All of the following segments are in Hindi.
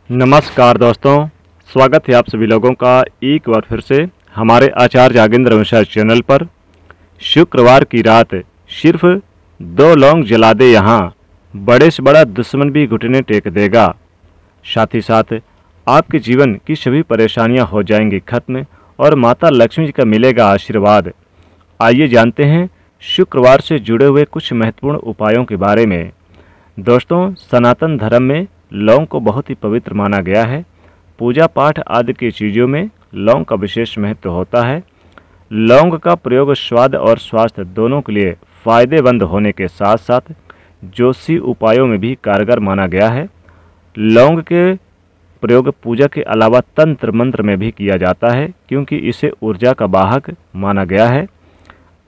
नमस्कार दोस्तों, स्वागत है आप सभी लोगों का एक बार फिर से हमारे आचार्य जागेंद्र मिश्रा चैनल पर। शुक्रवार की रात सिर्फ 2 लौंग जला दे, यहाँ बड़े से बड़ा दुश्मन भी घुटने टेक देगा। साथ ही साथ आपके जीवन की सभी परेशानियां हो जाएंगी खत्म और माता लक्ष्मी जी का मिलेगा आशीर्वाद। आइए जानते हैं शुक्रवार से जुड़े हुए कुछ महत्वपूर्ण उपायों के बारे में। दोस्तों, सनातन धर्म में लौंग को बहुत ही पवित्र माना गया है। पूजा पाठ आदि की चीज़ों में लौंग का विशेष महत्व होता है। लौंग का प्रयोग स्वाद और स्वास्थ्य दोनों के लिए फायदेमंद होने के साथ साथ ज्योतिषी उपायों में भी कारगर माना गया है। लौंग के प्रयोग पूजा के अलावा तंत्र मंत्र में भी किया जाता है, क्योंकि इसे ऊर्जा का वाहक माना गया है।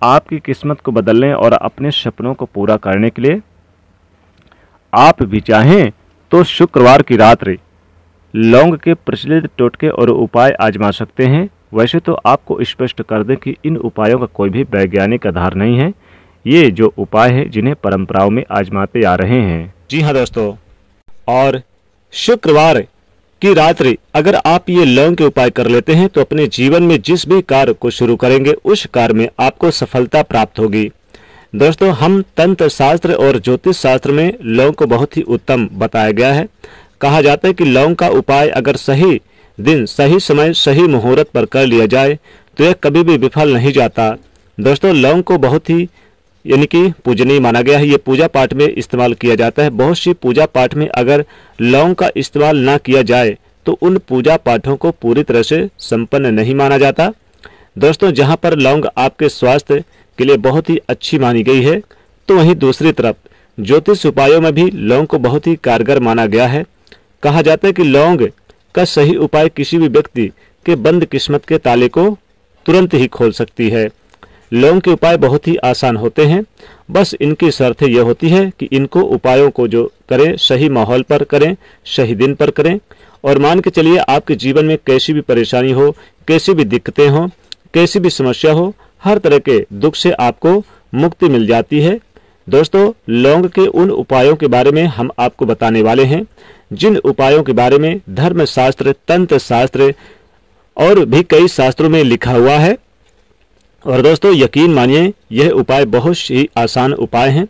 आपकी किस्मत को बदलने और अपने सपनों को पूरा करने के लिए आप भी चाहें तो शुक्रवार की रात्रि लौंग के प्रचलित टोटके और उपाय आजमा सकते हैं। वैसे तो आपको स्पष्ट कर दें कि इन उपायों का कोई भी वैज्ञानिक आधार नहीं है। ये जो उपाय है जिन्हें परंपराओं में आजमाते आ रहे हैं। जी हाँ दोस्तों, और शुक्रवार की रात्रि अगर आप ये लौंग के उपाय कर लेते हैं तो अपने जीवन में जिस भी कार्य को शुरू करेंगे उस कार्य में आपको सफलता प्राप्त होगी। दोस्तों, हम तंत्र शास्त्र और ज्योतिष शास्त्र में लौंग को बहुत ही उत्तम बताया गया है। कहा जाता है कि लौंग का उपाय अगर सही दिन, सही समय, सही मुहूर्त पर कर लिया जाए तो यह कभी भी विफल नहीं जाता। दोस्तों, लौंग को बहुत ही यानी कि पूजनीय माना गया है। ये पूजा पाठ में इस्तेमाल किया जाता है। बहुत सी पूजा पाठ में अगर लौंग का इस्तेमाल ना किया जाए तो उन पूजा पाठों को पूरी तरह से संपन्न नहीं माना जाता। दोस्तों, जहाँ पर लौंग आपके स्वास्थ्य के लिए बहुत ही अच्छी मानी गई है, तो वहीं दूसरी तरफ ज्योतिष उपायों में भी लौंग को बहुत ही कारगर माना गया है। कहा जाता है कि लौंग का सही उपाय किसी भी व्यक्ति के बंद किस्मत के ताले को तुरंत ही खोल सकती है। लौंग के उपाय बहुत ही आसान होते हैं, बस इनकी शर्त यह होती है कि इनको उपायों को जो करें सही माहौल पर करें, सही दिन पर करें। और मान के चलिए आपके जीवन में कैसी भी परेशानी हो, कैसी भी दिक्कतें हो, कैसी भी समस्या हो, हर तरह के दुख से आपको मुक्ति मिल जाती है। दोस्तों, लौंग के उन उपायों के बारे में हम आपको बताने वाले हैं जिन उपायों के बारे में धर्म शास्त्र, तंत्र शास्त्र और भी कई शास्त्रों में लिखा हुआ है। और दोस्तों, यकीन मानिए यह उपाय बहुत ही आसान उपाय हैं,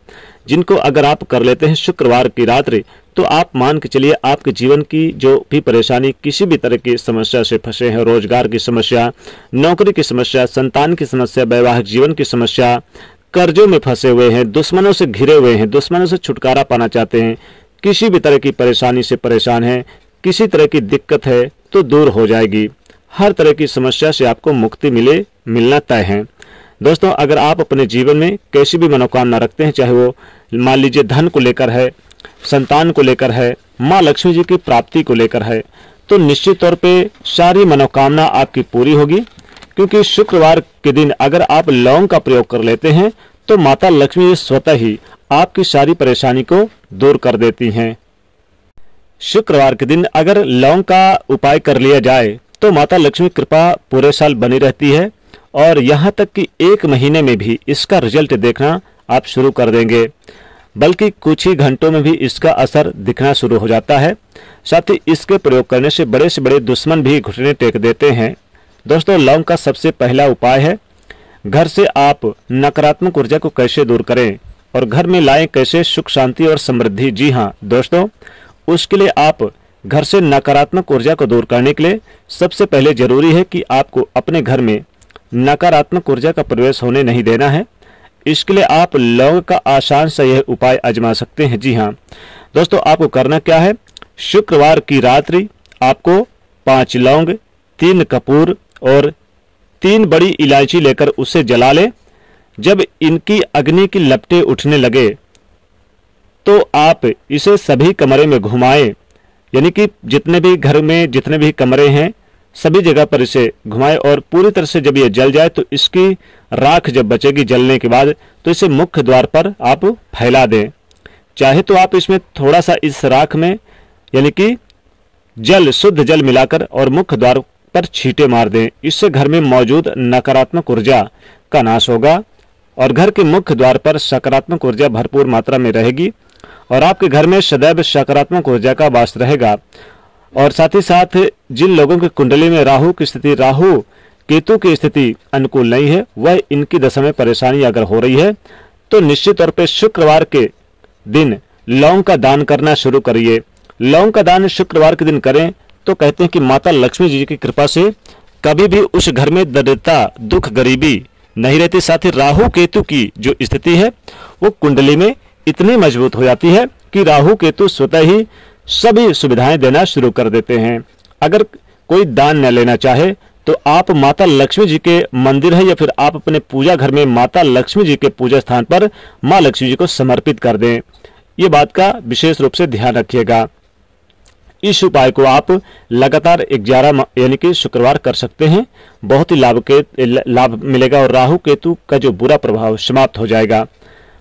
जिनको अगर आप कर लेते हैं शुक्रवार की रात्रि तो आप मान के चलिए आपके जीवन की जो भी परेशानी, किसी भी तरह की समस्या से फंसे हैं, रोजगार की समस्या, नौकरी की समस्या, संतान की समस्या, वैवाहिक जीवन की समस्या, कर्जों में फंसे हुए हैं, दुश्मनों से घिरे हुए हैं, दुश्मनों से छुटकारा पाना चाहते हैं, किसी भी तरह की परेशानी से परेशान हैं, किसी तरह की दिक्कत है तो दूर हो जाएगी। हर तरह की समस्या से आपको मुक्ति मिलना तय है। दोस्तों, अगर आप अपने जीवन में कैसी भी मनोकामना रखते हैं, चाहे वो मान लीजिए धन को लेकर है, संतान को लेकर है, माँ लक्ष्मी जी की प्राप्ति को लेकर है, तो निश्चित तौर पे सारी मनोकामना आपकी पूरी होगी। क्योंकि शुक्रवार के दिन अगर आप लौंग का प्रयोग कर लेते हैं तो माता लक्ष्मी जी स्वतः ही आपकी सारी परेशानी को दूर कर देती हैं। शुक्रवार के दिन अगर लौंग का उपाय कर लिया जाए तो माता लक्ष्मी कृपा पूरे साल बनी रहती है, और यहाँ तक कि 1 महीने में भी इसका रिजल्ट देखना आप शुरू कर देंगे, बल्कि कुछ ही घंटों में भी इसका असर दिखना शुरू हो जाता है। साथ ही इसके प्रयोग करने से बड़े दुश्मन भी घुटने टेक देते हैं। दोस्तों, लौंग का सबसे पहला उपाय है घर से आप नकारात्मक ऊर्जा को कैसे दूर करें और घर में लाएं कैसे सुख, शांति और समृद्धि। जी हाँ दोस्तों, उसके लिए आप घर से नकारात्मक ऊर्जा को दूर करने के लिए सबसे पहले जरूरी है कि आपको अपने घर में नकारात्मक ऊर्जा का प्रवेश होने नहीं देना है। इसके लिए आप लौंग का आसान सा यह उपाय आजमा सकते हैं। जी हाँ दोस्तों, आपको करना क्या है, शुक्रवार की रात्रि आपको 5 लौंग, 3 कपूर और 3 बड़ी इलायची लेकर उसे जला लें। जब इनकी अग्नि की लपटें उठने लगे तो आप इसे सभी कमरे में घुमाएं, यानी कि जितने भी घर में जितने भी कमरे हैं सभी जगह पर इसे घुमाएं, और पूरी तरह से जब ये जल जाए तो इसकी राख जब बचेगी जलने के बाद तो इसे मुख्य द्वार पर आप फैला दें। चाहे तो आप इसमें थोड़ा सा इस राख में यानी कि जल, शुद्ध जल मिलाकर और मुख्य द्वार पर छींटे मार दें। इससे घर में मौजूद नकारात्मक ऊर्जा का नाश होगा और घर के मुख्य द्वार पर सकारात्मक ऊर्जा भरपूर मात्रा में रहेगी और आपके घर में सदैव सकारात्मक ऊर्जा का वास रहेगा। और साथ ही साथ जिन लोगों की कुंडली में राहु की स्थिति, राहु केतु की स्थिति अनुकूल नहीं है, वह इनकी दशा में परेशानी अगर हो रही है तो निश्चित तौर पे शुक्रवार के दिन लौंग का दान करना शुरू करिए। लौंग का दान शुक्रवार के दिन करें तो कहते हैं कि माता लक्ष्मी जी की कृपा से कभी भी उस घर में दरिद्रता, दुख, गरीबी नहीं रहती। साथ ही राहु केतु की जो स्थिति है वो कुंडली में इतनी मजबूत हो जाती है कि राहु केतु स्वतः ही सभी सुविधाएं देना शुरू कर देते हैं। अगर कोई दान न लेना चाहे तो आप माता लक्ष्मी जी के मंदिर है या फिर आप अपने पूजा घर में माता लक्ष्मी जी के पूजा स्थान पर मां लक्ष्मी जी को समर्पित कर दें। ये बात का विशेष रूप से ध्यान रखिएगा। इस उपाय को आप लगातार 11 यानी कि शुक्रवार कर सकते हैं। बहुत ही लाभ मिलेगा और राहु केतु का जो बुरा प्रभाव समाप्त हो जाएगा।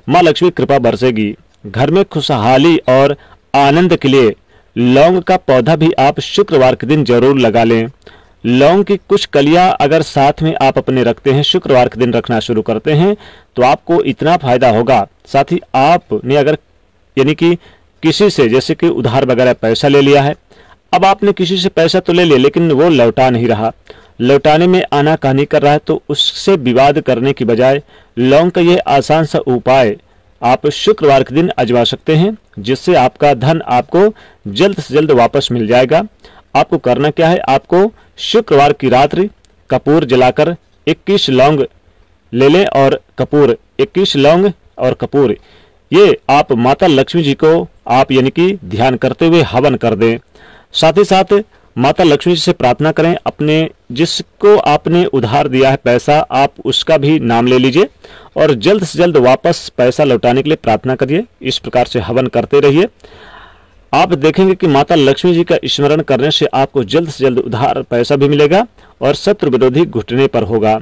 मां लक्ष्मी कृपा बरसेगी। घर में खुशहाली और आनंद के लिए लौंग का पौधा भी आप शुक्रवार के दिन जरूर लगा लें। लौंग की कुछ कलियां अगर साथ में आप अपने रखते हैं, शुक्रवार के दिन रखना शुरू करते हैं तो आपको इतना फायदा होगा। साथ ही आपने अगर यानी कि किसी से जैसे कि उधार वगैरह पैसा ले लिया है, अब आपने किसी से पैसा तो ले लिया लेकिन वो लौटा नहीं रहा, लौटाने में आनाकानी कर रहा है, तो उससे विवाद करने की बजाय लौंग का यह आसान सा उपाय आप शुक्रवार के दिन आजमा सकते हैं, जिससे आपका धन आपको जल्द से जल्द वापस मिल जाएगा। आपको करना क्या है, आपको शुक्रवार की रात्रि कपूर जलाकर 21 लौंग ले लें और कपूर 21 लौंग और कपूर ये आप माता लक्ष्मी जी को आप यानी कि ध्यान करते हुए हवन कर दें। साथ ही साथ माता लक्ष्मी जी से प्रार्थना करें, अपने जिसको आपने उधार दिया है पैसा, आप उसका भी नाम ले लीजिए और जल्द से जल्द वापस पैसा लौटाने के लिए प्रार्थना करिए। इस प्रकार से हवन करते रहिए। आप देखेंगे कि माता लक्ष्मी जी का स्मरण करने से आपको जल्द से जल्द उधार पैसा भी मिलेगा और शत्रु विरोधी घुटने पर होगा।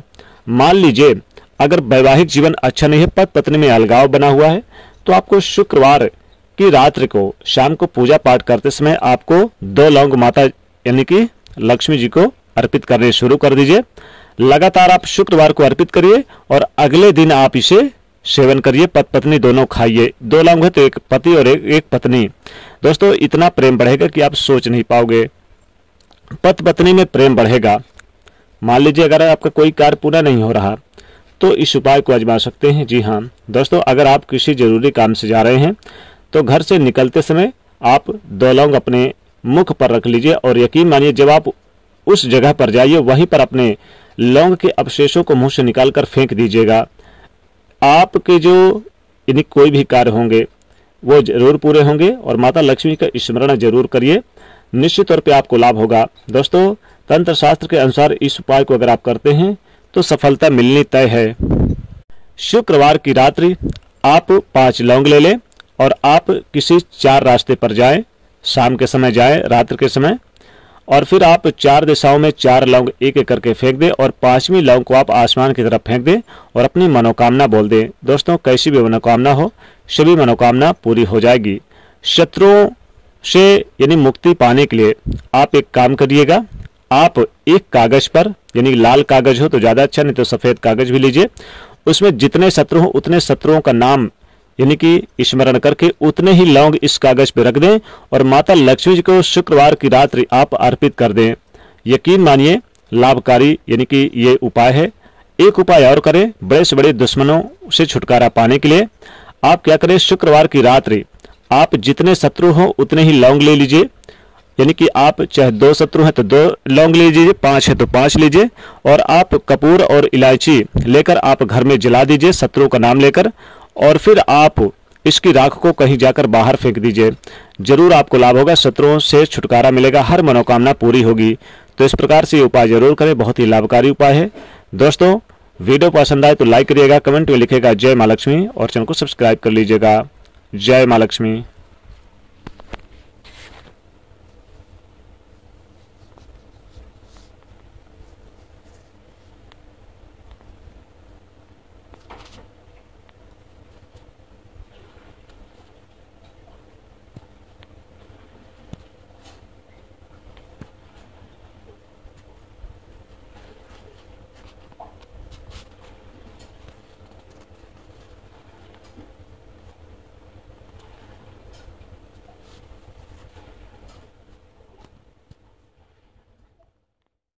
मान लीजिए अगर वैवाहिक जीवन अच्छा नहीं है, पति पत्नी में अलगाव बना हुआ है, तो आपको शुक्रवार की रात्रि को शाम को पूजा पाठ करते समय आपको 2 लौंग माता यानी कि लक्ष्मी जी को अर्पित करने शुरू कर दीजिए। लगातार आप शुक्रवार को अर्पित करिए और अगले दिन आप इसे सेवन करिए। पति पत्नी दोनों खाइए। 2 लौंग है तो एक पति और एक पत्नी। दोस्तों इतना प्रेम बढ़ेगा कि आप सोच नहीं पाओगे। पति पत्नी में प्रेम बढ़ेगा। मान लीजिए अगर आपका कोई कार्य पूरा नहीं हो रहा तो इस उपाय को आजमा सकते हैं। जी हाँ दोस्तों, अगर आप किसी जरूरी काम से जा रहे हैं तो घर से निकलते समय आप 2 लौंग अपने मुख पर रख लीजिए और यकीन मानिए जब आप उस जगह पर जाइए वहीं पर अपने लौंग के अवशेषों को मुंह से निकालकर फेंक दीजिएगा। आपके जो यानी कोई भी कार्य होंगे वो जरूर पूरे होंगे और माता लक्ष्मी का स्मरण जरूर करिए। निश्चित तौर पे आपको लाभ होगा। दोस्तों तंत्र शास्त्र के अनुसार इस उपाय को अगर आप करते हैं तो सफलता मिलनी तय है। शुक्रवार की रात्रि आप 5 लौंग ले लें और आप किसी 4 रास्ते पर जाएं, शाम के समय जाएं, रात्रि के समय, और फिर आप 4 दिशाओं में 4 लौंग एक एक करके फेंक दें और 5वीं लौंग को आप आसमान की तरफ फेंक दें और अपनी मनोकामना बोल दें। दोस्तों कैसी भी मनोकामना हो सभी मनोकामना पूरी हो जाएगी। शत्रुओं से यानी मुक्ति पाने के लिए आप एक काम करिएगा, आप एक कागज पर यानी लाल कागज हो तो ज्यादा अच्छा, नहीं तो सफेद कागज भी लीजिए, उसमें जितने शत्रु हो उतने शत्रुओं का नाम यानी कि स्मरण करके उतने ही लौंग इस कागज पे रख दें और माता लक्ष्मी जी को शुक्रवार की रात्रि आप अर्पित कर दें। यकीन मानिए लाभकारी यानी कि ये उपाय है। एक उपाय और करें, बड़े से बड़े दुश्मनों से छुटकारा पाने के लिए आप क्या करें, शुक्रवार की रात्रि आप जितने शत्रु हो उतने ही लौंग ले लीजिए। यानी कि आप चाहे 2 शत्रु हैं तो 2 लौंग ले लीजिए, 5 है तो 5 लीजिए और आप कपूर और इलायची लेकर आप घर में जला दीजिए शत्रुओं का नाम लेकर, और फिर आप इसकी राख को कहीं जाकर बाहर फेंक दीजिए। जरूर आपको लाभ होगा, शत्रुओं से छुटकारा मिलेगा, हर मनोकामना पूरी होगी। तो इस प्रकार से ये उपाय जरूर करें, बहुत ही लाभकारी उपाय है। दोस्तों वीडियो पसंद आए तो लाइक करिएगा, कमेंट में लिखिएगा जय मां लक्ष्मी और चैनल को सब्सक्राइब कर लीजिएगा। जय मां लक्ष्मी।